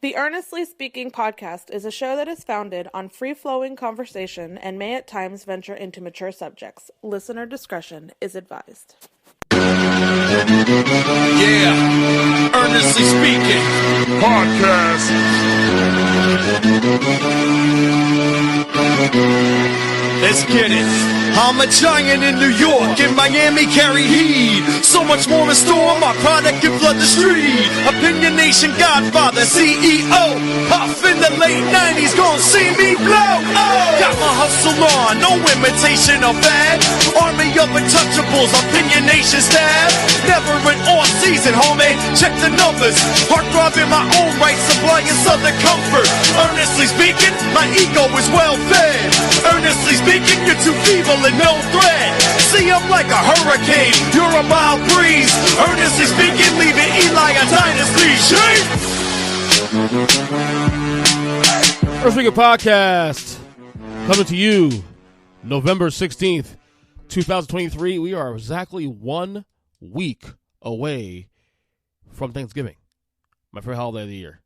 The Earnestly Speaking podcast is a show that is founded on free-flowing conversation and may at times venture into mature subjects. Listener discretion is advised. Yeah, Earnestly Speaking podcast. Let's get it. I'm a giant in New York, in Miami carry heat. So much more in store, my product can flood the street. Opinion Nation Godfather, CEO. Puff in the late 90s, gon' see me blow. Oh, got my hustle on, no imitation of that. Army of untouchables, Opinion Nation staff. Never an off season, homie, check the numbers. Heart throb in my own right, supplying southern comfort. Earnestly speaking, my ego is well fed. Earnestly speaking, you're too feeble and no threat. See, I'm like a hurricane, you're a mild breeze. Earnestly speaking, leaving Eli a dynasty. Earnestly Speaking podcast coming to you November 16th, 2023. We are exactly 1 week away from Thanksgiving, my favorite holiday of the year.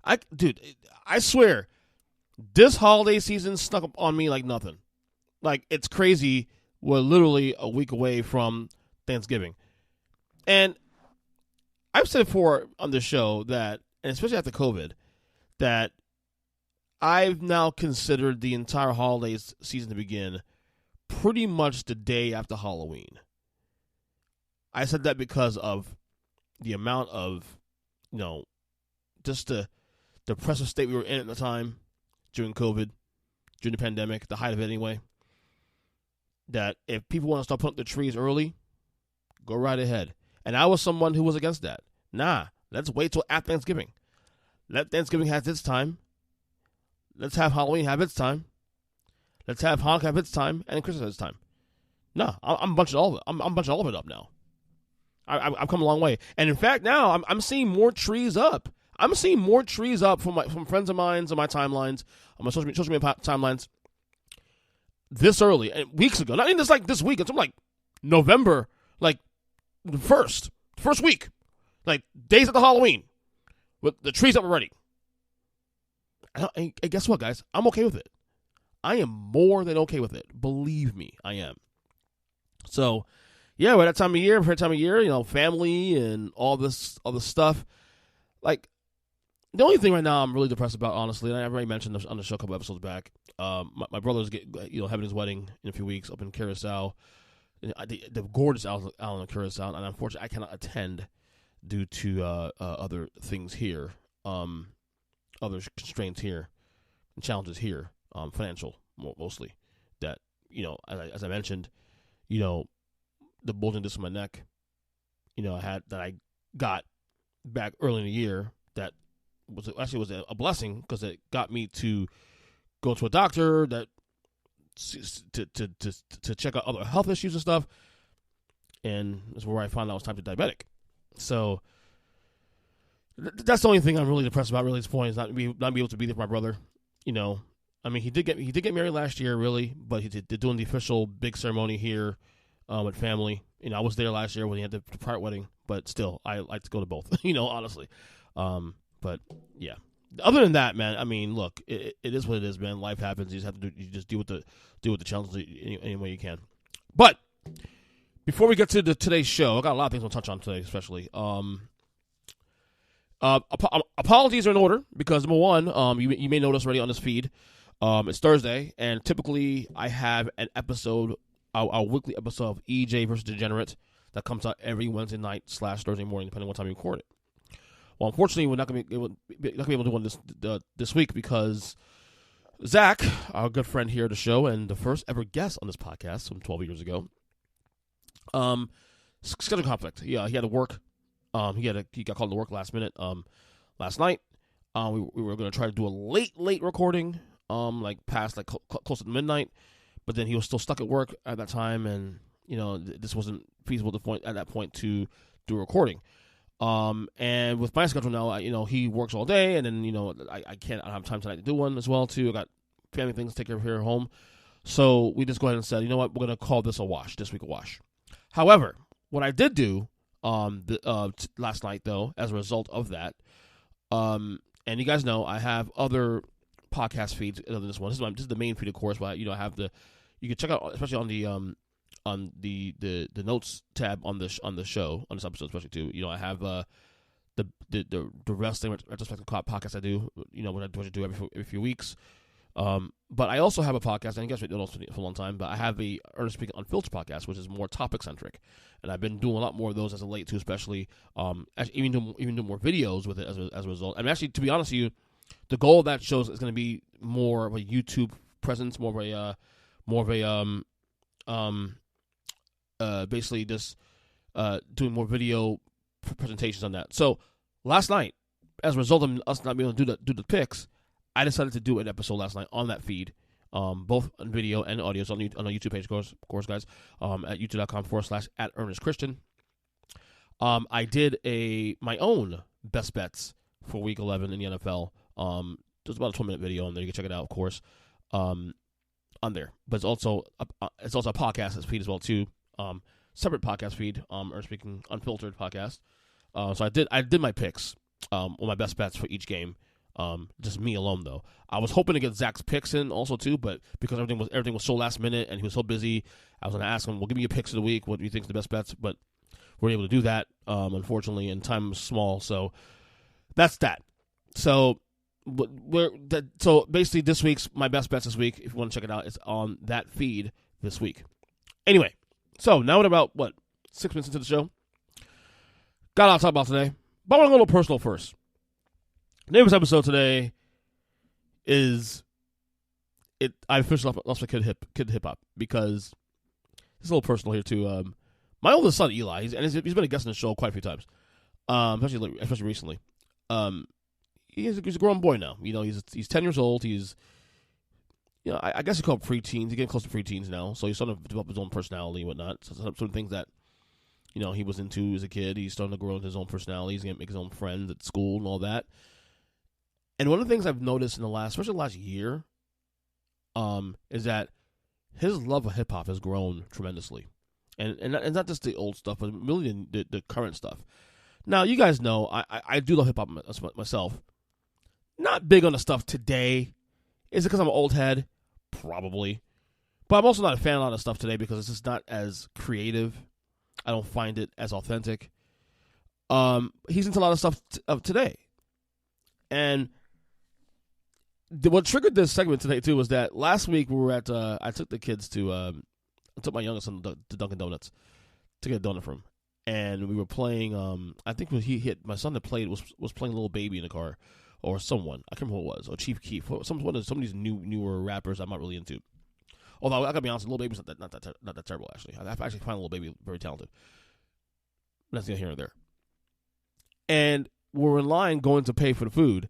I swear, this holiday season snuck up on me like nothing. Like, it's crazy. We're literally a week away from Thanksgiving. And I've said before on this show that, and especially after COVID, that I've now considered the entire holiday season to begin pretty much the day after Halloween. I said that because of the amount of, just the depressive state we were in at the time during COVID, during the pandemic, the height of it anyway. That if people want to start putting up the trees early, go right ahead. And I was someone who was against that. Nah, let's wait till after Thanksgiving. Let Thanksgiving have its time. Let's have Halloween have its time. Let's have Hanukkah have its time, and Christmas have its time. Nah, I'm bunching all of it. I'm bunching all of it up now. I've come a long way, and in fact, now I'm seeing more trees up. I'm seeing more trees up from friends of mine on my timelines, on my social media timelines. This early, and weeks ago, not even just like this week. It's like November, like the first week, like days after Halloween, with the trees up already. And guess what, guys? I'm okay with it. I am more than okay with it. Believe me, I am. So, yeah, we're at that time of year, family and all this other stuff. Like, the only thing right now I'm really depressed about, honestly, and I already mentioned this on the show a couple episodes back. My brother's having his wedding in a few weeks up in Curacao, the gorgeous island of Curacao, and unfortunately I cannot attend due to other things here, other constraints here, and challenges here, financial mostly. That as I mentioned, the bulging disc in my neck, I got back early in the year. That was a blessing because it got me to go to a doctor that to check out other health issues and stuff, and that's where I found out I was type 2 diabetic. So that's the only thing I'm really depressed about. Really, at this point is not be able to be there for my brother. I mean, he did get married last year, really, but they're doing the official big ceremony here with family. I was there last year when he had the private wedding, but still, I like to go to both. Honestly, but yeah. Other than that, man, I mean, look, it is what it is, man. Life happens. You just have to deal with the challenges any way you can. But before we get to today's show, I got a lot of things to touch on today, especially. Apologies are in order because number one, you may notice already on this feed, it's Thursday, and typically I have an episode, our weekly episode of EJ versus Degenerate that comes out every Wednesday night / Thursday morning, depending on what time you record it. Well, unfortunately, we're not going to be able to do one this week because Zach, our good friend here at the show and the first ever guest on this podcast from 12 years ago, schedule conflict. Yeah, he had to work. He got called to work last minute. Last night, we were going to try to do a late recording, past close to midnight, but then he was still stuck at work at that time, and this wasn't feasible at that point to do a recording. And with my schedule now, he works all day, and then, I don't have time tonight to do one as well, too. I got family things to take care of here at home. So we just go ahead and said, you know what, we're going to call this week a wash. However, what I did do last night, though, as a result of that, And you guys know I have other podcast feeds other than this one. This is the main feed, of course. But I have you can check out, especially on the notes tab on this show, on this episode especially too. I have the wrestling retrospective podcast I do. What I do every few weeks. But I also have a podcast, and you guys know for a long time, but I have the Earnest Speaking Unfiltered podcast, which is more topic-centric. And I've been doing a lot more of those as of late, too, especially even do more videos with it as a result. And actually, to be honest with you, the goal of that show is going to be more of a YouTube presence, basically just doing more video presentations on that. So last night, as a result of us not being able to do the picks, I decided to do an episode last night on that feed, both on video and audio. So on our YouTube page, of course, guys, at youtube.com/@ErnestChristian. I did my own best bets for Week 11 in the NFL. There's about a 20-minute video on there. You can check it out, of course, on there. But it's also a podcast feed as well too. Separate podcast feed, or Speaking Unfiltered podcast. So I did my picks on my best bets for each game. Just me alone though. I was hoping to get Zach's picks in also too, but because everything was so last minute and he was so busy, I was going to ask him, "Well, give me your picks of the week. What do you think is the best bets?" But we weren't able to do that, unfortunately, and time was small. So that's that. So basically this week's my best bets this week, if you want to check it out, it's on that feed this week. Anyway, so now we're about 6 minutes into the show. Got a lot to talk about today, but I want to go a little personal first. The name of this episode today is I officially lost my kid to hip hop, because it's a little personal here too. My oldest son Eli, he's been a guest on the show quite a few times, especially recently. He's a grown boy now. He's 10 years old. He's I guess you call it preteens. He's getting close to preteens now, so he's starting to develop his own personality and whatnot. So some things that he was into as a kid, he's starting to grow into his own personality. He's gonna make his own friends at school and all that. And one of the things I've noticed especially the last year, is that his love of hip hop has grown tremendously, and not just the old stuff, but really the current stuff. Now, you guys know I do love hip hop myself. Not big on the stuff today. Is it because I'm an old head? Probably, but I'm also not a fan of a lot of stuff today because it's just not as creative. I don't find it as authentic. He's into a lot of stuff of today, and what triggered this segment today too was that last week we were at I took the kids to I took my youngest son to Dunkin' Donuts to get a donut from him, and we were playing I think when he hit my son that played was playing Lil Baby in the car, or someone, I can't remember who it was, or Chief Keef, some of these newer rappers I'm not really into. Although I gotta be honest, Lil Baby's not that terrible actually. I actually find Lil Baby very talented. That's neither here nor there. And we're in line going to pay for the food,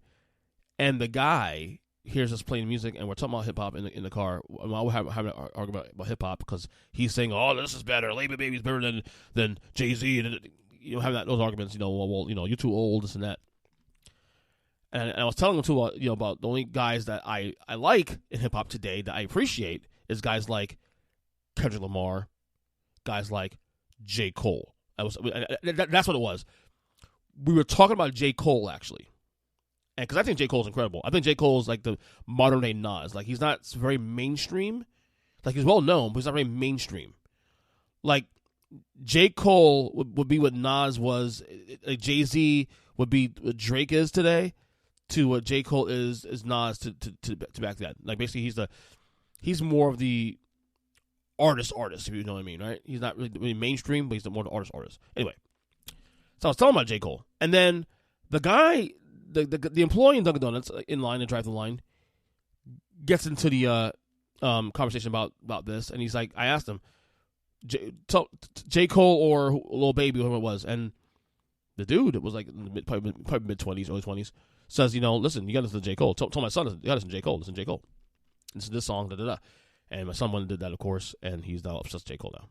and the guy hears us playing music, and we're talking about hip hop in the car. We're having an argument about hip hop because he's saying, "Oh, this is better. Lil Baby's better than Jay-Z," and having those arguments. Well, you're too old, this and that. And I was telling him too, about the only guys that I like in hip hop today that I appreciate is guys like Kendrick Lamar, guys like J. Cole. That's what it was. We were talking about J. Cole actually. And because I think J. Cole's incredible. I think J. Cole's like the modern day Nas. Like, he's not very mainstream. Like, he's well known, but he's not very mainstream. Like, J. Cole would be what Nas was. Like, Jay-Z would be what Drake is today, to what J. Cole is Nas to back that. Like, basically, he's more of the artist, if you know what I mean, right? He's not really mainstream, but he's more the artist. Anyway, so I was telling about J. Cole. And then the guy, the employee in Dunkin' Donuts in line, and drive the line, gets into the conversation about this, and he's like, I asked him, J. Cole or Lil Baby, whoever it was, and the dude, it was like probably mid-20s, early 20s, says, listen, you got to listen to J. Cole. Told my son, you got to listen to J. Cole, listen to J. Cole. This is this song, da-da-da. And my son went and did that, of course, and he's now obsessed with J. Cole now.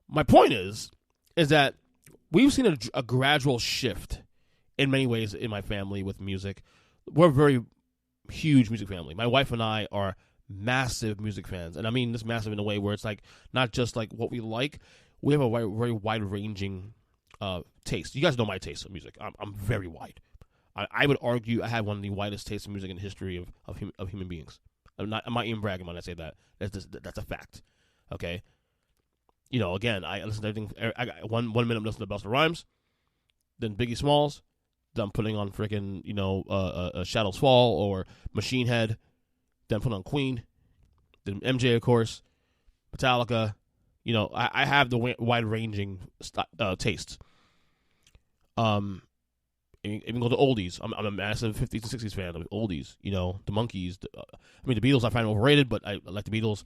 My point is that we've seen a gradual shift in many ways in my family with music. We're a very huge music family. My wife and I are massive music fans, and I mean this massive in a way where it's like not just like what we like. We have a very wide-ranging taste. You guys know my taste in music. I'm very wide. I would argue I have one of the widest tastes in music in the history of human beings. I'm not even bragging when I say that. That's a fact. Okay. Again, I listen to everything. I got 1 minute I'm listening to Busta Rhymes, then Biggie Smalls, then I'm putting on freaking Shadows Fall or Machine Head, then put on Queen, then MJ of course, Metallica. I have the wide ranging tastes. Even go to oldies. I'm a massive 50s and 60s fan of oldies. The Monkees. The Beatles I find overrated, but I like the Beatles.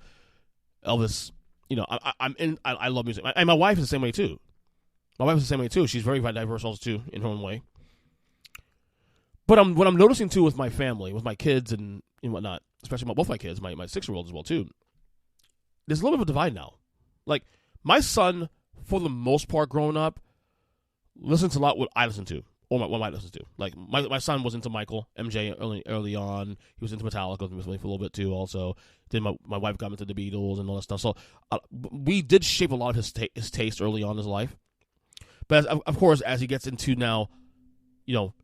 Elvis. I love music. And my wife is the same way too. She's very diverse also too in her own way. But what I'm noticing too with my family, with my kids and whatnot, especially both my kids, my 6-year-old as well too. There's a little bit of a divide now. Like my son, for the most part, growing up, listens a lot what I listen to. Or what I listen to. Like, my son was into Michael, MJ early on. He was into Metallica for a little bit, too, also. Then my wife got into the Beatles and all that stuff. So, we did shape a lot of his taste early on in his life. But, of course, as he gets into now,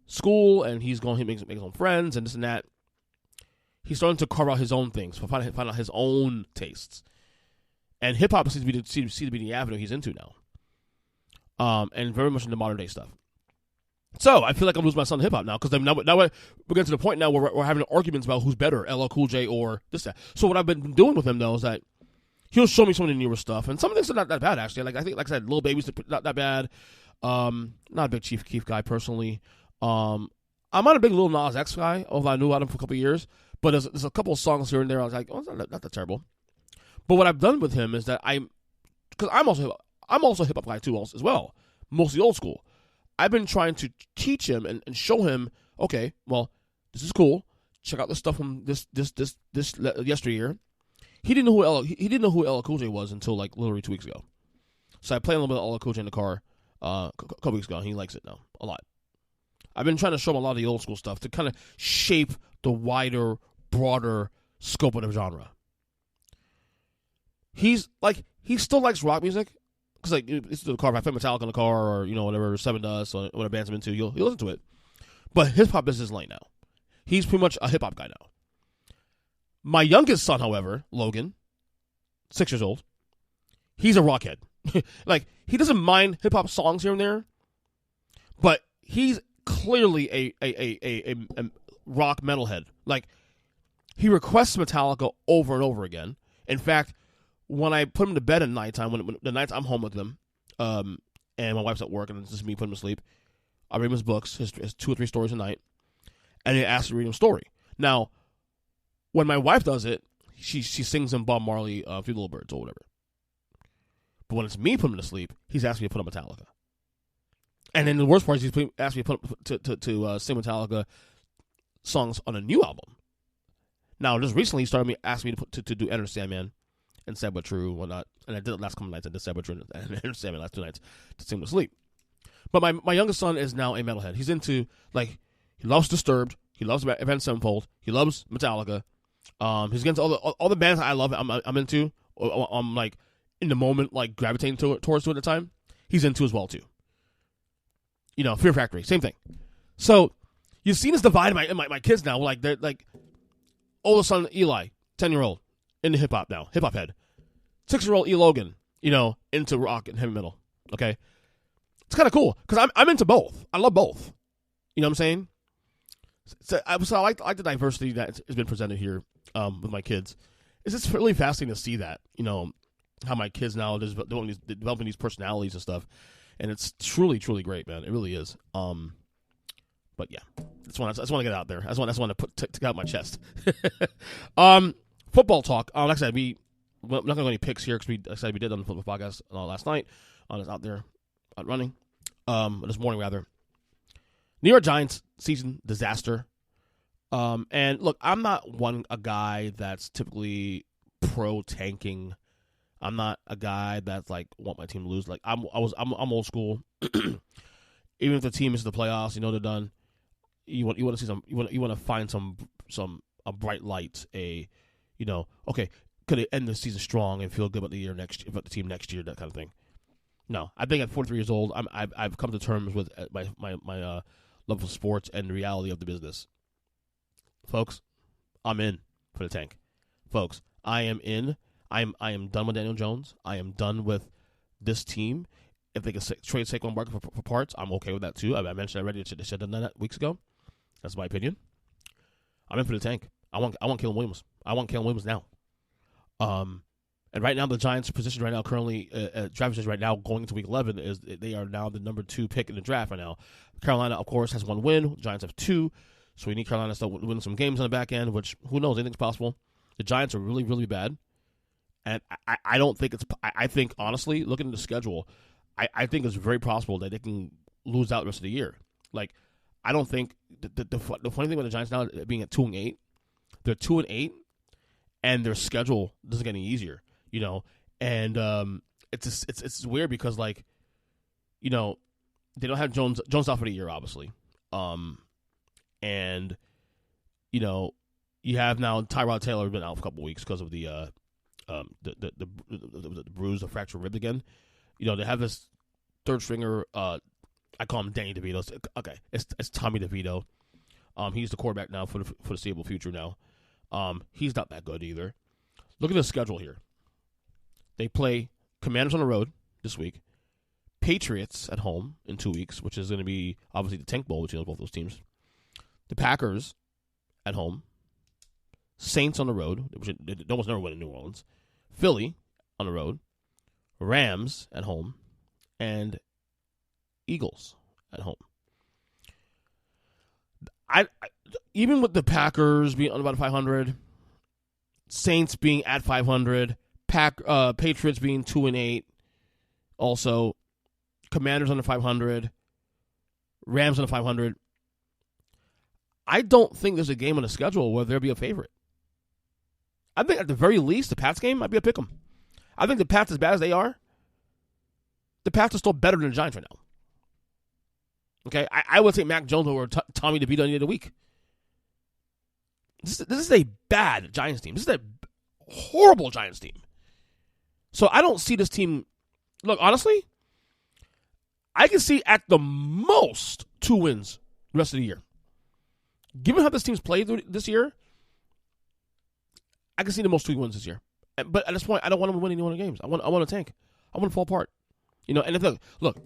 school, and he's going to make his own friends and this and that, he's starting to carve out his own things, find out his own tastes. And hip-hop seems to be the avenue he's into now. And very much into modern-day stuff. So, I feel like I'm losing my son to hip-hop now, because now we're getting to the point now where we're having arguments about who's better, LL Cool J or this, that. So, what I've been doing with him, though, is that he'll show me some of the newer stuff, and some of this is not that bad, actually. Like, I think, like I said, Lil Baby's not that bad. Not a big Chief Keef guy, personally. I'm not a big Lil Nas X guy, although I knew about him for a couple of years, but there's a couple of songs here and there I was like, oh, it's not that terrible. But what I've done with him is that because I'm also a hip-hop guy, too, as well, mostly old school. I've been trying to teach him and show him, okay, well, this is cool. Check out the stuff from this yesteryear. He didn't know who LL Cool J was until like literally 2 weeks ago. So I played a little bit of LL Cool J in the car a couple weeks ago, and he likes it now a lot. I've been trying to show him a lot of the old school stuff to kind of shape the wider, broader scope of the genre. He still likes rock music. Because, like, it's the car, if I play Metallica in the car or, whatever, Seven Dust or whatever bands I'm into, he'll listen to it. But hip-hop is his lane now. He's pretty much a hip-hop guy now. My youngest son, however, Logan, 6 years old, he's a rockhead. Like, he doesn't mind hip-hop songs here and there, but he's clearly a rock metalhead. Like, he requests Metallica over and over again. In fact, when I put him to bed at nighttime, when the nights I'm home with him, and my wife's at work, and it's just me putting him to sleep, I read him his books, his 2 or 3 stories a night, and he asks to read him a story. Now, when my wife does it, she sings him Bob Marley, Few Little Birds, or whatever. But when it's me putting him to sleep, he's asking me to put on Metallica. And then the worst part is he's asking me to sing Metallica songs on a new album. Now, just recently, he started asking me to do Enter Sandman, and Sad But True, and whatnot. And I did it last couple nights. I did Sad But True and Sandman last 2 nights to sing to sleep. But my youngest son is now a metalhead. He's into, like, he loves Disturbed. He loves Avenged Sevenfold. He loves Metallica. He's into all the bands I love. I'm into. I'm like in the moment, like gravitating towards at the time. He's into as well too. Fear Factory, same thing. So you've seen this divide in my kids now. Like they're like, oldest son Eli, 10-year-old. Into hip-hop now, hip-hop head. 6-year-old E. Logan, into rock and heavy metal, okay? It's kind of cool, because I'm into both. I love both. You know what I'm saying? So I like the diversity that has been presented here with my kids. It's just really fascinating to see that, how my kids now are developing these personalities and stuff. And it's truly, truly great, man. It really is. But yeah, I just want to get out there. I just want to take out my chest. Football talk. Like I said, we're not going to go any picks here because we did on the football podcast last night. It's out there running. This morning, rather. New York Giants season disaster. And look, I'm not a guy that's typically pro tanking. I'm not a guy that's like want my team to lose. Like I'm old school. Even if the team is the playoffs, they're done. You want to see some. You want to find a bright light. Okay, could it end the season strong and feel good about the team next year, that kind of thing. No, I think at 43 years old, I've come to terms with my love of sports and the reality of the business. Folks, I'm in for the tank. Folks, I am in. I am done with Daniel Jones. I am done with this team. If they can trade Saquon Barkley for parts, I'm okay with that too. I mentioned already. They should have done that weeks ago. That's my opinion. I'm in for the tank. I want Caleb Williams. I want Caleb Williams now. And right now the Giants' position right now, currently draft position right now going into week 11 is they are now the number 2 pick in the draft right now. Carolina, of course, has 1 win. Giants have 2, so we need Carolina to start winning some games on the back end. Which who knows? Anything's possible. The Giants are really, really bad, and I don't think it's. I think honestly, looking at the schedule, I think it's very possible that they can lose out the rest of the year. Like, I don't think the funny thing about the Giants now being at 2-8, they're 2-8, and their schedule doesn't get any easier. You know, and it's weird because, like, you know, they don't have Jones out for the year, obviously, and you know, you have now Tyrod Taylor been out for a couple of weeks because of the bruise, the fractured rib again. You know, they have this third stringer. I call him Danny DeVito. Okay, it's Tommy DeVito. He's the quarterback now for the foreseeable future now. He's not that good either. Look at the schedule here. They play Commanders on the road this week, Patriots at home in 2 weeks, which is going to be obviously the Tank Bowl between both those teams. The Packers at home, Saints on the road, which they almost never win in New Orleans, Philly on the road, Rams at home, and Eagles at home. I even with the Packers being on about 500, Saints being at 500, Patriots being 2-8, also Commanders under 500, Rams under 500. I don't think there's a game on the schedule where there'll be a favorite. I think at the very least, the Pats game might be a pick 'em. I think the Pats, as bad as they are, the Pats are still better than the Giants right now. Okay, I would say Mac Jones over Tommy DeVito any day of the week. This is a bad Giants team. This is a horrible Giants team. So I don't see this team. Look, honestly, I can see at the most 2 wins the rest of the year. Given how this team's played this year, I can see the most 2 wins this year. But at this point, I don't want them to win any one of the games. I want to tank. I want to fall apart. You know, and if look,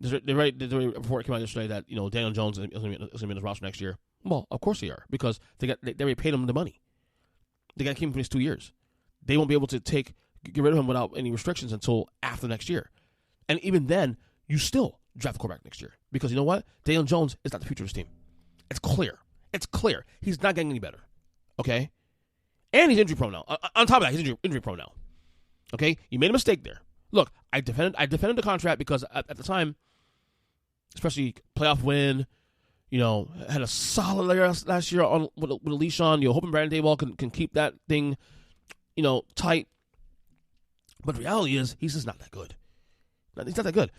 there's a report came out yesterday that, you know, Daniel Jones is going to be in the roster next year. Well, of course they are, because they already paid him the money. They got to keep him for these 2 years. They won't be able to get rid of him without any restrictions until after next year. And even then, you still draft the quarterback next year. Because you know what? Daniel Jones is not the future of this team. It's clear. It's clear. He's not getting any better. Okay? And he's injury prone now. On top of that, he's injury prone now. Okay? You made a mistake there. Look, I defended the contract because at the time, especially playoff win, you know, had a solid last year with a leash on. You're hoping Brandon Dayball can keep that thing, you know, tight. But the reality is, he's just not that good. He's not that good.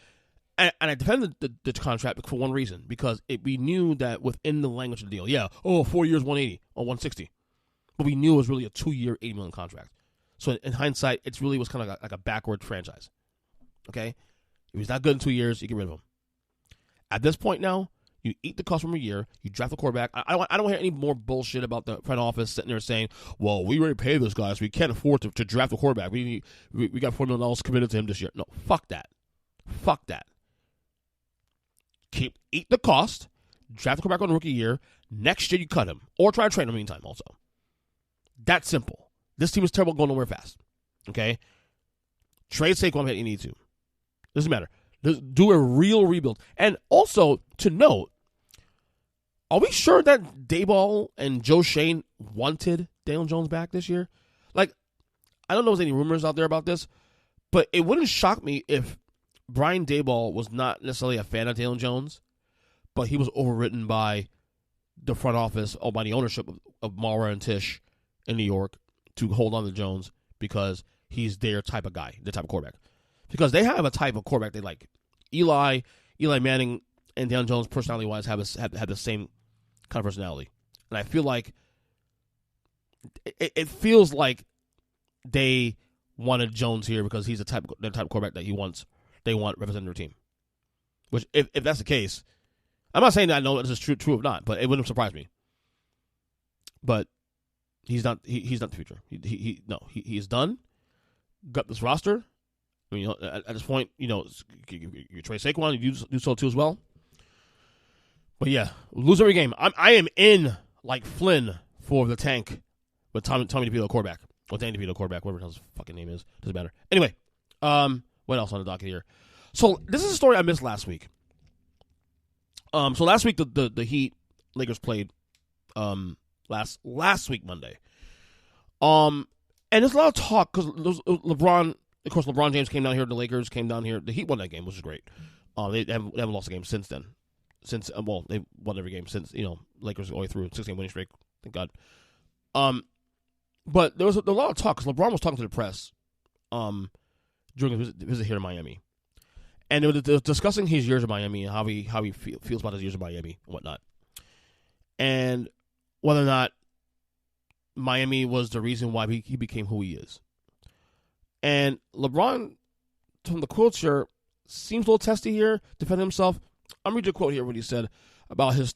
And I defended the contract for one reason, because we knew that within the language of the deal, 4 years, 180 or 160. But we knew it was really a 2-year, $80 million contract. So in hindsight, it really was kind of like a backward franchise. Okay? If he's not good in 2 years, you get rid of him. At this point now, you eat the cost from a year, you draft the quarterback. I don't hear any more bullshit about the front office sitting there saying, well, we already paid this guy, so we can't afford to draft a quarterback. We got $4 million committed to him this year. No, fuck that. Fuck that. Eat the cost, draft the quarterback on the rookie year. Next year, you cut him. Or try to trade him in the meantime also. That's simple. This team is terrible, going nowhere fast. Okay? Trade Saquon if you need to. Doesn't matter. Do a real rebuild. And also, to note, are we sure that Dayball and Joe Shane wanted Daniel Jones back this year? Like, I don't know if there's any rumors out there about this, but it wouldn't shock me if Brian Dayball was not necessarily a fan of Daniel Jones, but he was overridden by the front office or by the ownership of Mara and Tisch in New York to hold on to Jones because he's their type of guy, their type of quarterback. Because they have a type of quarterback they like. Eli Manning and Daniel Jones, personality-wise, have the same kind of personality. And I feel like it feels like they wanted Jones here because he's the type of quarterback that they want representing their team. Which, if that's the case, I'm not saying that I know this is true or not, but it wouldn't surprise me. But he's not. He's not the future. He is done. Got this roster. I mean, at this point, you trade Saquon. You do so too as well. But yeah, lose every game. I am in like Flynn for the tank with Tommy DeVito quarterback or Danny DeVito quarterback, whatever his fucking name is. Doesn't matter. Anyway, what else on the docket here? So this is a story I missed last week. So last week the Heat Lakers played last week Monday. And there's a lot of talk because LeBron James came down here. The Lakers came down here. The Heat won that game, which is great. They haven't lost a game since then. They've won every game since, Lakers all the way through 6-game winning streak. Thank God. But there was a lot of talk because LeBron was talking to the press during his visit here to Miami. And they were discussing his years in Miami and how he feels about his years in Miami and whatnot. And whether or not Miami was the reason why he became who he is. And LeBron, from the quotes here, seems a little testy here, defending himself. I'm reading a quote here what he said about his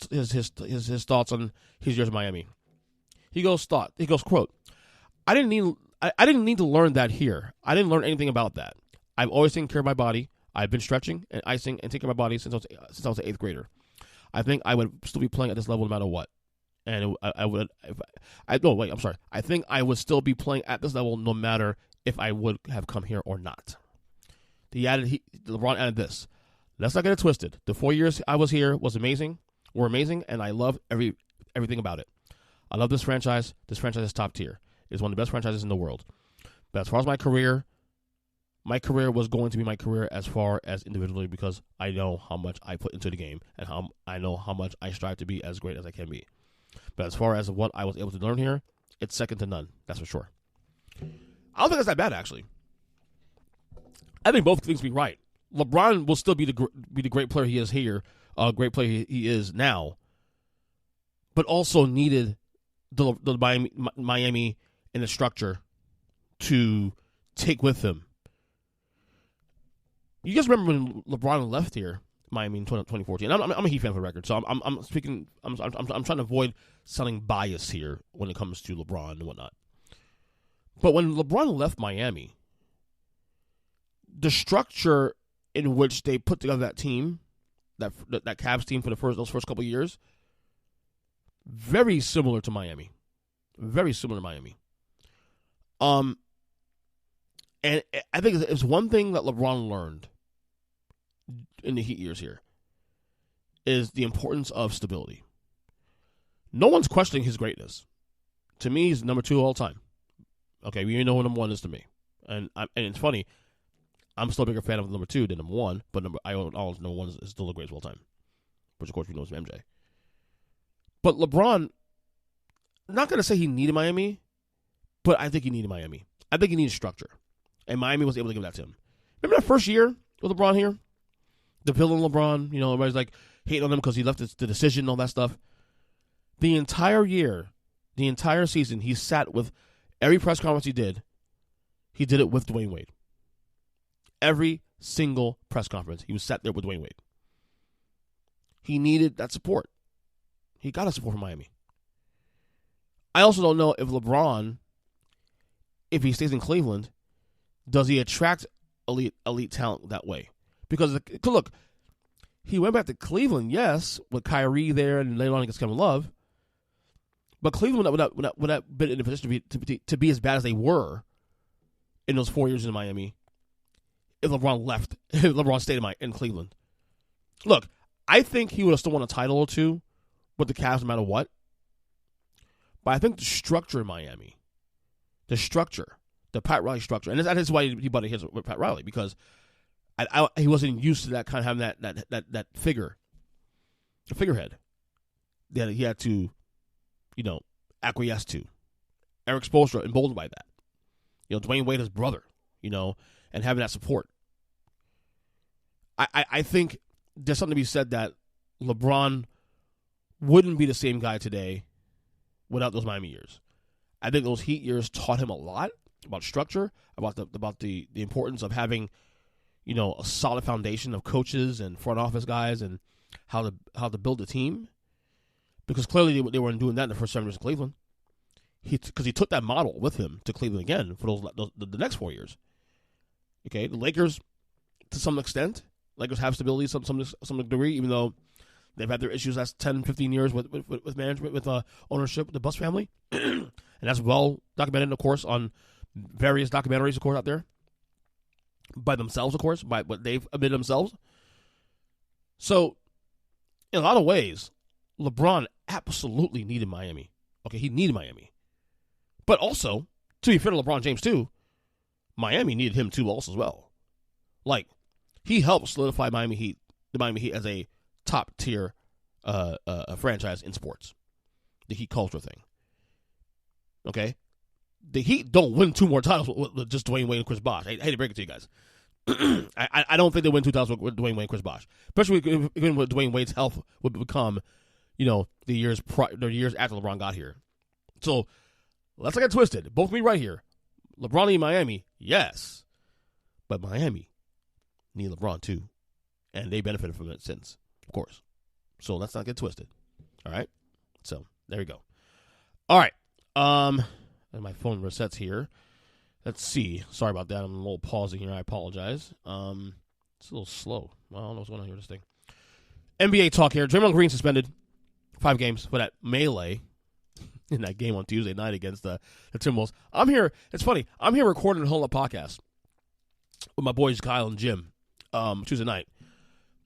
thoughts on his years in Miami. He goes, quote, I didn't need to learn that here. I didn't learn anything about that. I've always taken care of my body. I've been stretching and icing and taking care of my body since I was an 8th grader. I think I would still be playing at this level no matter what. And I think I would still be playing at this level no matter if I would have come here or not. LeBron added this. Let's not get it twisted. The 4 years I was here were amazing, and I love everything about it. I love this franchise. This franchise is top tier. It's one of the best franchises in the world. But as far as my career was going to be my career as far as individually because I know how much I put into the game and I know how much I strive to be as great as I can be. But as far as what I was able to learn here, it's second to none. That's for sure. I don't think that's that bad, actually. I think both things be right. LeBron will still be the great player he is here, great player he is now, but also needed the Miami in the structure to take with him. You guys remember when LeBron left here, Miami in 2014? I'm a Heat fan for the record, so I'm speaking. I'm trying to avoid sounding biased here when it comes to LeBron and whatnot. But when LeBron left Miami, the structure in which they put together that team, that Cavs team for those first couple of years, very similar to Miami. Very similar to Miami. And I think it's one thing that LeBron learned in the Heat years here is the importance of stability. No one's questioning his greatness. To me, he's number 2 all time. Okay, we know who number 1 is to me. And it's funny, I'm still a bigger fan of number 2 than number 1, but I always know 1 is still the greatest of all time. Which, of course, we know is MJ. But LeBron, not going to say he needed Miami, but I think he needed Miami. I think he needed structure. And Miami was able to give that to him. Remember that first year with LeBron here? The villain LeBron, everybody's like hating on him because he left the decision and all that stuff. The entire year, the entire season, he sat with every press conference he did it with Dwayne Wade. Every single press conference, he was sat there with Dwayne Wade. He needed that support. He got that support from Miami. I also don't know if LeBron, if he stays in Cleveland, does he attract elite talent that way? Because, look, he went back to Cleveland, yes, with Kyrie there and later on against Kevin Love. But Cleveland would have been in a position to be as bad as they were in those 4 years in Miami if LeBron left, if LeBron stayed in Cleveland. Look, I think he would have still won a title or two with the Cavs no matter what. But I think the structure in Miami, the Pat Riley structure, and that is why he butted heads with Pat Riley, because he wasn't used to that kind of having that figurehead that he had to, acquiesce to. Eric Spoelstra emboldened by that. Dwayne Wade, his brother, and having that support. I think there's something to be said that LeBron wouldn't be the same guy today without those Miami years. I think those Heat years taught him a lot about structure, about the importance of having, a solid foundation of coaches and front office guys and how to build a team, because clearly they weren't doing that in the first 7 years in Cleveland. Because he took that model with him to Cleveland again for the next 4 years. Okay, the Lakers, to some extent, Lakers have stability to some degree, even though they've had their issues last 10, 15 years with management, with ownership, with the Buss family. And that's well documented, of course, on various documentaries, of course, out there. By themselves, of course, by what they've admitted themselves. So, in a lot of ways, LeBron absolutely needed Miami. Okay, he needed Miami. But also, to be fair to LeBron James, too, Miami needed him, too, also as well. Like, he helped solidify the Miami Heat as a top-tier franchise in sports. The Heat culture thing. Okay? The Heat don't win 2 more titles with just Dwayne Wade and Chris Bosh. I hate to break it to you guys. I don't think they win 2 titles with Dwayne Wade and Chris Bosh. Especially even with Dwayne Wade's health would become, the years after LeBron got here. So, let's not get twisted. Both be right here. LeBron need Miami, yes. But Miami need LeBron too. And they benefited from it since, of course. So let's not get twisted. All right? So, there we go. All right. And my phone resets here. Let's see. Sorry about that. I'm a little pausing here. I apologize. It's a little slow. Well, I don't know what's going on here with this thing. NBA talk here. Draymond Green suspended 5 games for that melee in that game on Tuesday night against the Timberwolves. I'm here. It's funny. I'm here recording a whole podcast with my boys Kyle and Jim Tuesday night.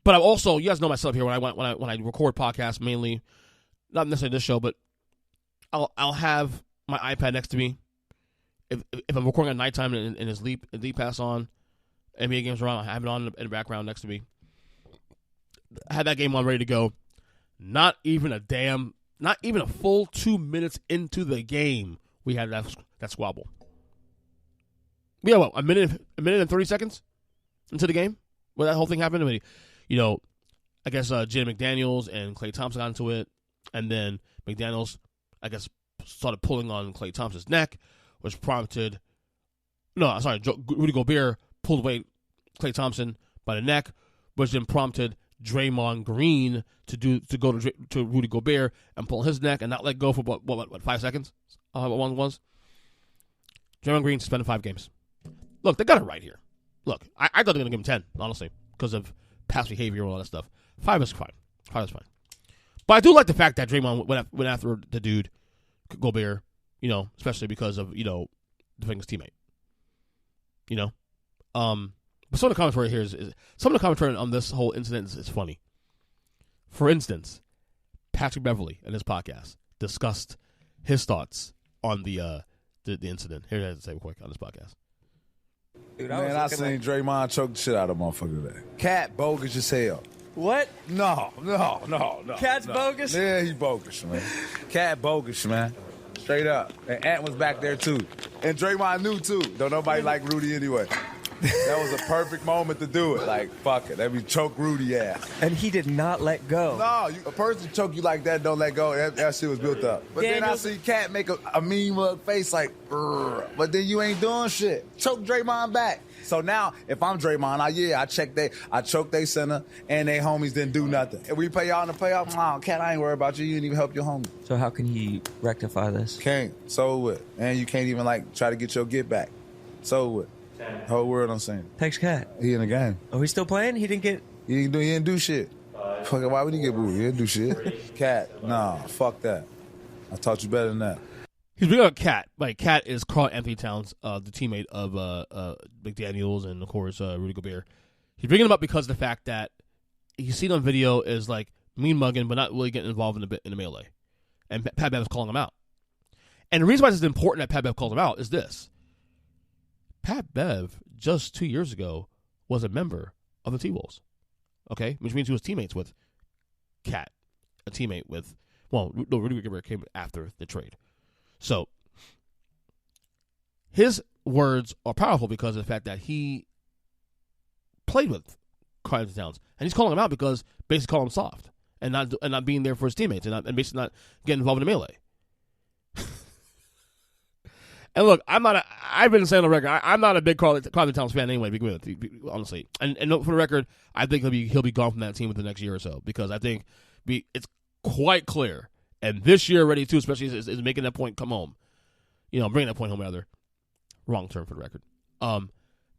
But I'm also, you guys know myself here when I record podcasts, mainly not necessarily this show, but I'll have my iPad next to me. If I'm recording at nighttime and his leap pass on, NBA games around, I have it on in the background next to me. I had that game on ready to go. Not even a full 2 minutes into the game, we had that squabble. Yeah, well, a minute and 30 seconds into the game where that whole thing happened. I mean, I guess Jaden McDaniels and Klay Thompson got into it, and then McDaniels, I guess, started pulling on Klay Thompson's neck, which prompted Rudy Gobert pulled away Klay Thompson by the neck, which then prompted Draymond Green to go to Rudy Gobert and pull his neck and not let go for what 5 seconds? What one was? Draymond Green suspended 5 games. Look, they got it right here. Look, I thought they were going to give him 10, honestly, because of past behavior and all that stuff. 5 is fine. 5 is fine. But I do like the fact that Draymond went after the dude, Gobert, especially because of, defending his teammate. But some of the commentary here is some of the commentary on this whole incident is funny. For instance, Patrick Beverley in his podcast discussed his thoughts on the incident. Here it is to say real quick on this podcast. Dude, I seen Draymond choke the shit out of a motherfucker today. Cat bogus as hell. What? No. Cat's bogus? Yeah, he bogus, man. Cat bogus, man. Straight up. And Ant was back there, too. And Draymond knew, too. Don't nobody like Rudy anyway. That was a perfect moment to do it. Like, fuck it. Let me choke Rudy ass. And he did not let go. No, a person choke you like that, don't let go. That shit was built up. But then I see Cat make a mean mug face like, brr, but then you ain't doing shit. Choke Draymond back. So now, if I'm Draymond, I choke they center, and they homies didn't do nothing. If we pay y'all in the payoff, nah, Cat, I ain't worried about you. You didn't even help your homie. So how can he rectify this? Can't. So what? And you can't even, try to get your get back. So what? Whole world I'm saying. Thanks, Cat. He in the game. Oh, he's still playing? He didn't do shit. Fuck it, why would he get booed? He didn't do shit. Cat, nah, fuck that. I taught you better than that. He's bringing up Cat. Like, Cat is Karl Anthony Towns, the teammate of McDaniels and, of course, Rudy Gobert. He's bringing him up because of the fact that he's seen on video is, mean mugging, but not really getting involved in the melee. And Pat Bev is calling him out. And the reason why this is important that Pat Bev called him out is this. Pat Bev, just 2 years ago, was a member of the T-Wolves. Okay? Which means he was teammates with Cat. A teammate with, Rudy Gobert came after the trade. So, his words are powerful because of the fact that he played with Karl Anthony Towns. And he's calling him out because basically calling him soft. And not being there for his teammates. And basically not getting involved in the melee. And look, I've been saying on the record, I'm not a big Carl Towns fan anyway, to begin with, honestly. And for the record, I think he'll be gone from that team within the next year or so, because I think it's quite clear, and this year already too, especially is making that point come home. Bringing that point home rather. Wrong term for the record.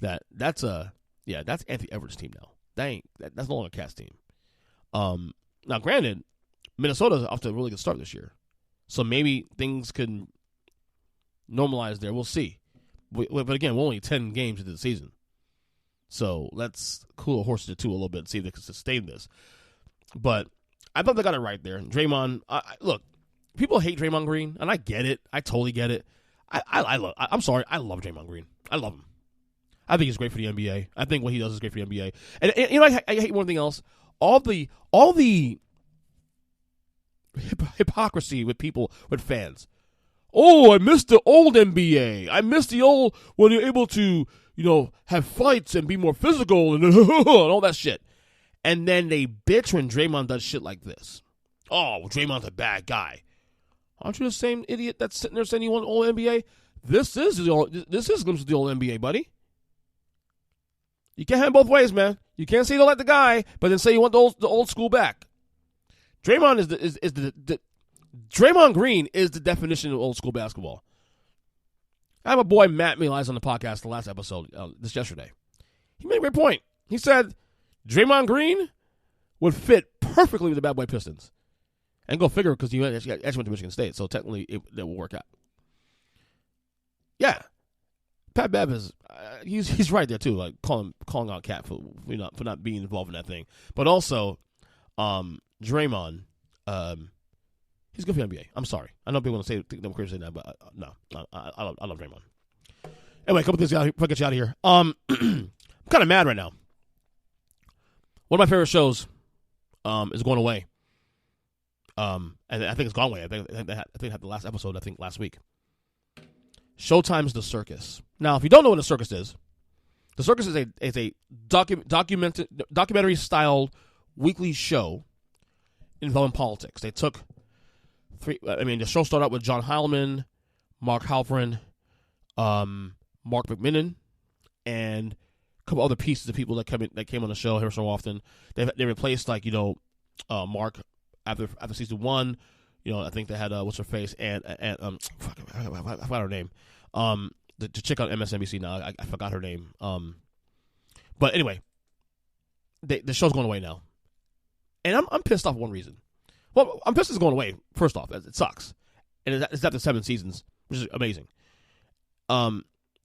That's Anthony Edwards' team now. That's no longer Cat's team. Now, granted, Minnesota's off to a really good start this year, so maybe things can normalize there. We'll see. But again, we're only 10 games into the season, so let's cool the horses to a little bit and see if they can sustain this. But I thought they got it right there. Draymond, look, people hate Draymond Green, and I get it. I totally get it. I'm sorry, I love Draymond Green. I love him. I think he's great for the NBA. I think what he does is great for the NBA. And I hate one thing else. All the hypocrisy with people, with fans. Oh, I miss the old NBA. I miss the old when you're able to, have fights and be more physical and all that shit. And then they bitch when Draymond does shit like this. Oh, well, Draymond's a bad guy. Aren't you the same idiot that's sitting there saying you want old NBA? This is glimpse of the old NBA, buddy. You can't have it both ways, man. You can't say you don't like the guy, but then say you want the old school back. Draymond Draymond Green is the definition of old school basketball. I have a boy, Matt Milias, on the podcast, the last episode, this yesterday. He made a great point. He said Draymond Green would fit perfectly with the Bad Boy Pistons. And go figure, because he actually went to Michigan State, so technically it will work out. Yeah. Pat Bev is he's right there too, like calling out Cat for not being involved in that thing. But also, Draymond, he's good for the NBA. I'm sorry, I know people want to think I'm crazy now, but no, I love Draymond. Anyway, a couple things before I get you out of here. I'm kind of mad right now. One of my favorite shows is going away. And I think it's gone away. I think they had the last episode, last week. Showtime's The Circus. Now, if you don't know what The Circus is, The Circus is a documentary-styled weekly show involving politics. They took the show started out with John Heilman, Mark Halperin, Mark McMinnon, and a couple other pieces of people that came on the show here so often. They replaced Mark after season 1. I think they had what's her face and I forgot her name. The chick on MSNBC now, I forgot her name. But anyway, the show's going away now, and I'm pissed off for one reason. Well, I'm pissed it's going away. First off, it sucks, and it's after 7 seasons, which is amazing.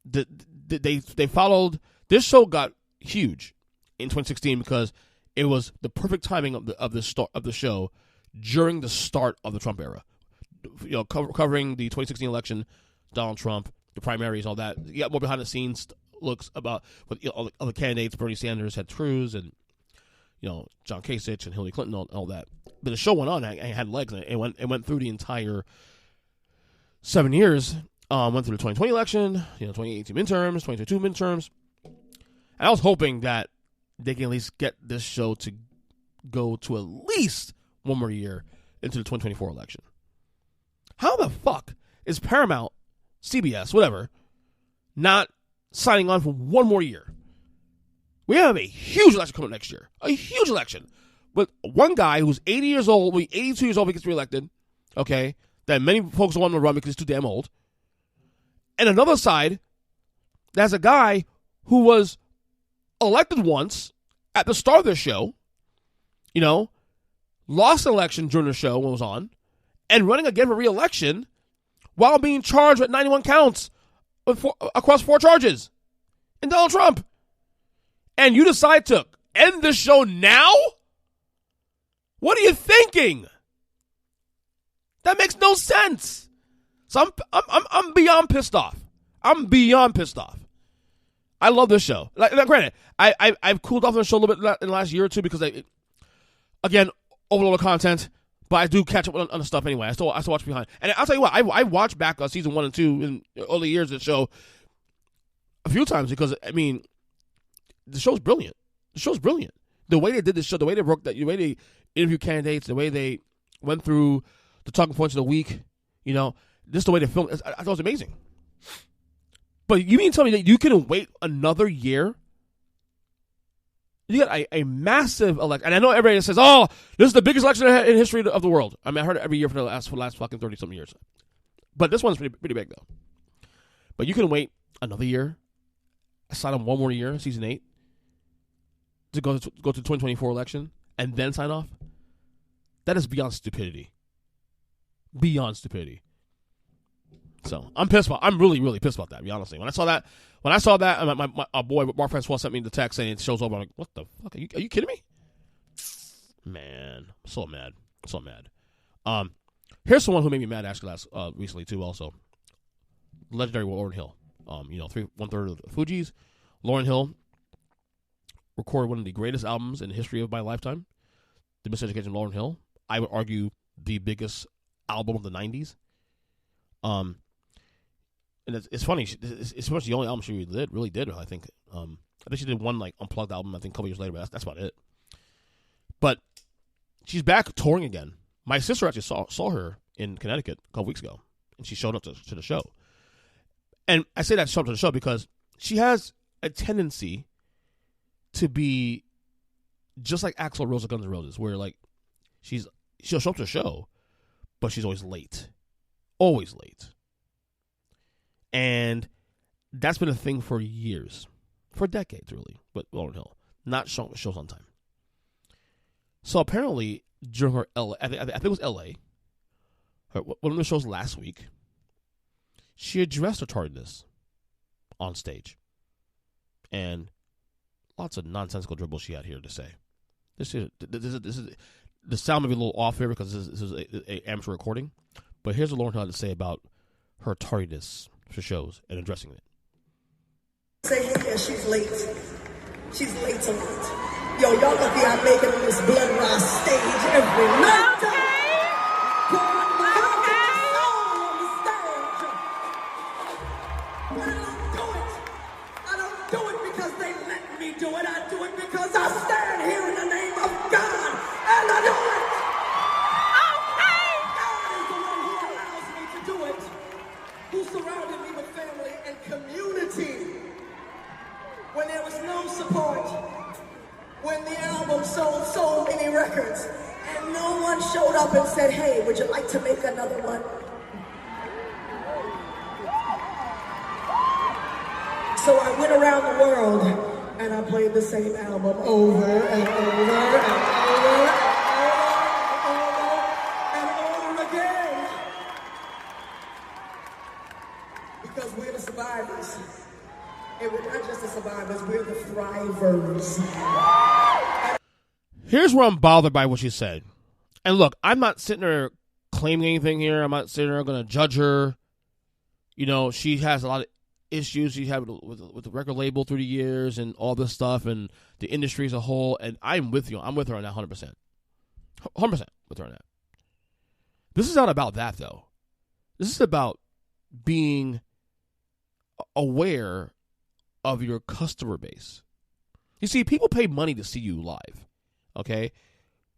They followed. This show got huge in 2016 because it was the perfect timing of the show during the start of the Trump era. Covering the 2016 election, Donald Trump, the primaries, all that. You got more behind the scenes looks about all the candidates. Bernie Sanders, Ted Cruz, and John Kasich and Hillary Clinton, all that. But the show went on and it had legs, and it went through the entire 7 years. Went through the 2020 election, 2018 midterms, 2022 midterms. And I was hoping that they can at least get this show to go to at least one more year into the 2024 election. How the fuck is Paramount, CBS, whatever, not signing on for one more year? We have a huge election coming next year. A huge election. With one guy who's 80 years old, 82 years old if he gets reelected, okay, that many folks don't want him to run because he's too damn old. And another side, there's a guy who was elected once at the start of the show, lost an election during the show when it was on, and running again for re-election while being charged with 91 counts across 4 charges in Donald Trump. And you decide to end the show now? What are you thinking? That makes no sense. So I'm beyond pissed off. I'm beyond pissed off. I love this show. Granted, I've cooled off on the show a little bit in the last year or two because again, overload of content, but I do catch up on the stuff anyway. I still watch behind. And I'll tell you what, I watched back season 1 and 2 in the early years of the show a few times because, the show's brilliant. The show's brilliant. The way they did this show, the way they broke that, the way they interviewed candidates, the way they went through the talking points of the week, this is the way they filmed. I thought it was amazing. But you mean to tell me that you can wait another year? You got a massive election. And I know everybody says, oh, this is the biggest election in history of the world. I mean, I heard it every year for the last fucking 30-something years. But this one's pretty big, though. But you can wait another year, sign on one more year, season 8, to go to the 2024 election, and then sign off. That is beyond stupidity. Beyond stupidity. So I'm pissed about. I'm really, really pissed about that. To be honest, when I saw that, my boy Mark Francois sent me the text saying it shows over. I'm like, what the fuck? Are you kidding me? Man, I'm so mad. Here's someone who made me mad actually recently too. Also, legendary Lauryn Hill. 1/3 of the Fugees. Lauryn Hill recorded one of the greatest albums in the history of my lifetime. The Miseducation of Lauryn Hill. I would argue the biggest album of the 90s. And it's funny. It's pretty much the only album she really did. I think. I think she did one like unplugged album. I think a couple years later, but that's about it. But she's back touring again. My sister actually saw her in Connecticut a couple weeks ago, and she showed up to the show. And I say that show up to the show because she has a tendency to be just like Axl Rose of Guns N' Roses, where like she'll show up to the show, but she's always late. Always late. And that's been a thing for years. For decades, really. But Lauryn Hill. Not shows on time. So apparently, during her I think it was LA, one of the shows last week, she addressed her tardiness on stage. And lots of nonsensical dribble she had here to say. This is the sound may be a little off here because this is a amateur recording. But here's what Lauryn Hill had to say about her tardiness for shows and addressing it. Say, hey, yeah, she's late. She's late a lot. Yo, y'all lucky I make it on this blood rise stage every night. But I don't do it because they let me do it. I do it because I stand here in the name of God and I do it. Who surrounded me with family and community when there was no support, when the album sold so many records, and no one showed up and said, hey, would you like to make another one? So I went around the world and I played the same album over and over and over. Because we're the survivors. And we're not just the survivors, we're the thrivers. Here's where I'm bothered by what she said. And look, I'm not sitting there claiming anything here. I'm not sitting there going to judge her. You know, she has a lot of issues she had with the record label through the years and all this stuff and the industry as a whole. And I'm with you. I'm with her on that 100%. 100% with her on that. This is not about that, though. This is about being aware of your customer base. You see, people pay money to see you live. Okay?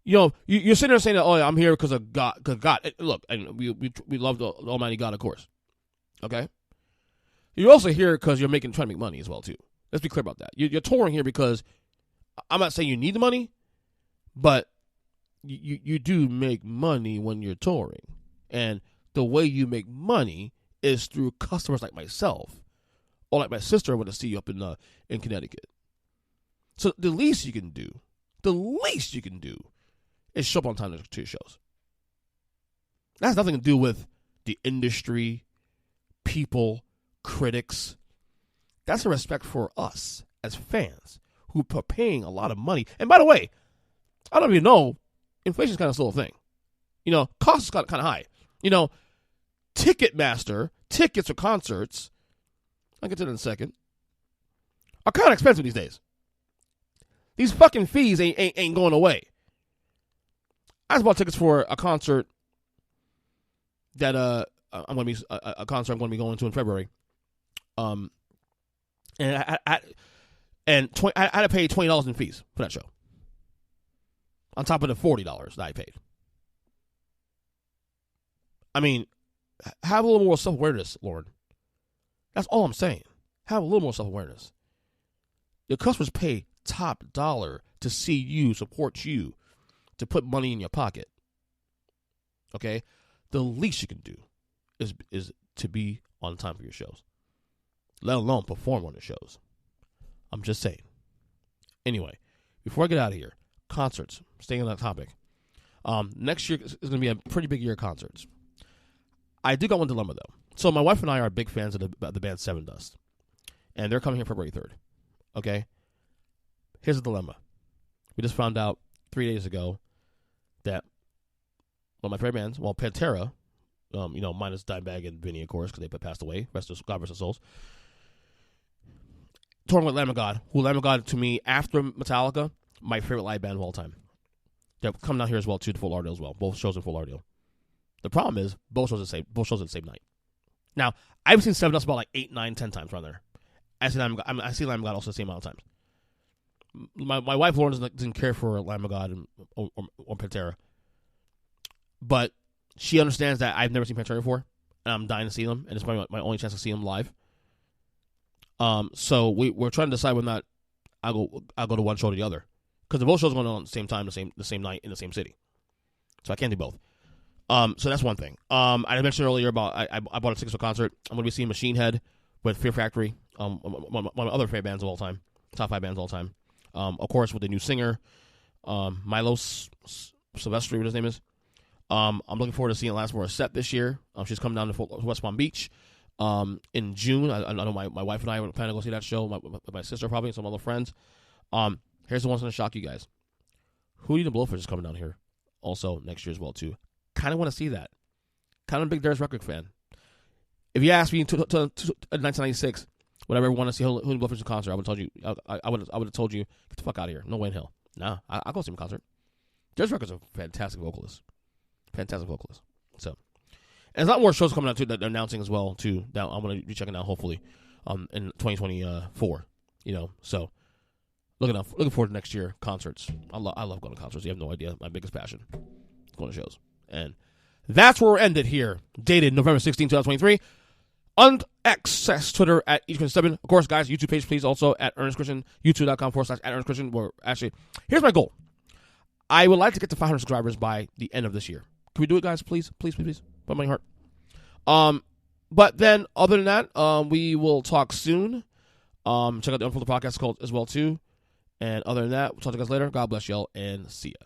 You know, you're sitting there saying that, oh, I'm here because of God. Cause God. Look, and we love the Almighty God, of course. Okay? You're also here because you're trying to make money as well, too. Let's be clear about that. You're touring here because I'm not saying you need the money, but you do make money when you're touring. And the way you make money is through customers like myself or like my sister when I see you up in Connecticut. So the least you can do is show up on time to your shows. That has nothing to do with the industry, people, critics. That's a respect for us as fans who are paying a lot of money. And by the way, I don't even know, inflation is kind of still a thing. You know, costs is kind of high. You know, Ticketmaster, tickets for concerts, I'll get to that in a second, are kind of expensive these days. These fucking fees ain't going away. I just bought tickets for a concert that I'm going to be a concert I'm going to be going to in February. And I had to pay $20 in fees for that show, on top of the $40 that I paid. I mean, have a little more self-awareness, Lauren. That's all I'm saying. have a little more self-awareness. Your customers pay top dollar to see you, support you, to put money in your pocket. Okay? The least you can do is to be on time for your shows, let alone perform on the shows. I'm just saying. Anyway, before I get out of here, concerts, staying on that topic. Next year is going to be a pretty big year of concerts. I do got one dilemma, though. So my wife and I are big fans of the band Seven Dust, and they're coming here February 3rd. Okay? Here's the dilemma. We just found out 3 days ago that one of my favorite bands, Pantera, minus Dimebag and Vinny, of course, because they passed away. God rest their souls. Touring with Lamb of God, who Lamb of God, to me, after Metallica, my favorite live band of all time. They're coming down here as well, too, to Fort Lauderdale as well. Both shows in Fort Lauderdale. The problem is, both shows at the same night. Now, I've seen Seven Dust about like 8, 9, 10 times around there. I see Lamb of God also the same amount of times. My wife, Lauren, doesn't care for Lamb of God or Pantera. But she understands that I've never seen Pantera before, and I'm dying to see them, and it's my only chance to see them live. So we're trying to decide whether or not I'll go to one show or the other, because the both shows are going on at the same time, the same night in the same city. So I can't do both. So that's one thing. I mentioned earlier about I bought a ticket to a concert. I'm going to be seeing Machine Head with Fear Factory, one of my other favorite bands of all time, top 5 bands of all time. Of course, with the new singer, Milo Silvestri, what his name is. I'm looking forward to seeing Alanis Morissette this year. She's coming down to West Palm Beach in June. I know my wife and I are planning to go see that show. My sister probably and some other friends. Here's the one's going to shock you guys. Hootie and the Blowfish is coming down here also next year as well, too. Kind of want to see that. Kind of a big Darius Rucker fan. If you asked me in 1996, would I ever want to see Hootie and the Blowfish in concert, I would have told you. I would have told you, get the fuck out of here. No way in hell. Nah, I'll go see him in concert. Darius Rucker's a fantastic vocalist. So, and there's a lot more shows coming out too that they're announcing as well too. That I'm going to be checking out hopefully, in 2024. So looking forward to next year concerts. I love going to concerts. You have no idea. My biggest passion, going to shows. And that's where we're ended here. Dated November 16, 2023. On X, Twitter at EJ7. Of course, guys, YouTube page please also at Earnest Christian. YouTube.com/@Earnest Christian. Where actually, here's my goal. I would like to get to 500 subscribers by the end of this year. Can we do it, guys? Please. Put my heart. But then, other than that, we will talk soon. Check out the Unfolded Podcast called as well, too. And other than that, we'll talk to you guys later. God bless y'all, and see ya.